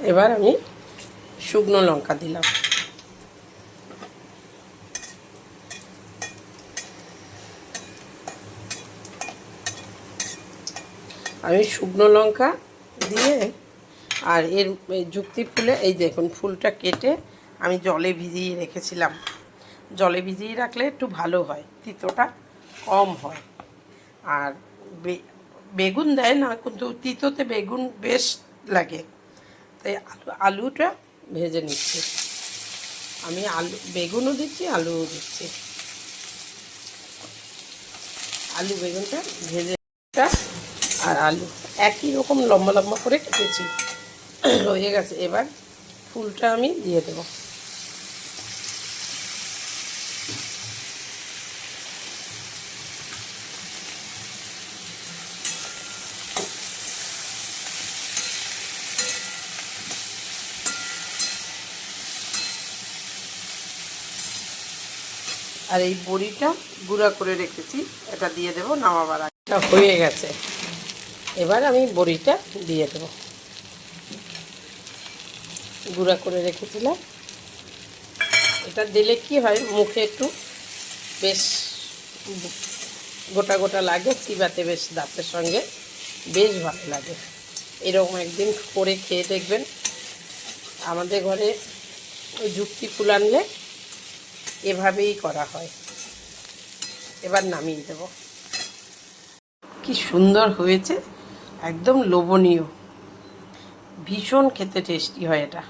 এবার আমি শুকনো লঙ্কা দিলাম। আমি শুকনো লঙ্কা দিয়ে আর এর যুক্তি ফুলে এই দেখুন ফুলটা কেটে আমি জলে ভিজিয়ে রেখেছিলাম। জলে ভিজিয়ে রাখলে একটু ভালো হয়, তিতোটা কম হয়। আর বেগুন দেয় না, কিন্তু তিতোতে বেগুন বেশ লাগে। তাই আলুটা ভেজে নিচ্ছি। আমি বেগুনও দিচ্ছি, আলুও দিচ্ছি। আলু বেগুনটা ভেজে আর আলু একই রকম লম্বা লম্বা করে কেটেছি, হয়ে গেছে। এবার ফুলটা আমি দিয়ে দেবো। আর এই বড়িটা গুঁড়া করে রেখেছি, এটা দিয়ে দেবো নামাবার আগে। এটা হয়ে গেছে। এবার আমি বড়িটা দিয়ে দেবো, গুঁড়া করে রেখেছিলাম। এটা দিলে কি হয়, মুখে একটু বেশ গোটা গোটা লাগে, চিবাতে বেশ দাঁতের সঙ্গে বেশ ভালো লাগে। এরকম একদিন করে খেয়ে দেখবেন। আমাদের ঘরে ওই যুক্তি ফুল আনলে এভাবেই করা হয়। এবার নামিয়ে দেব। কি সুন্দর হয়েছে, একদম লোভনীয়, ভীষণ খেতে টেস্টি হয় এটা।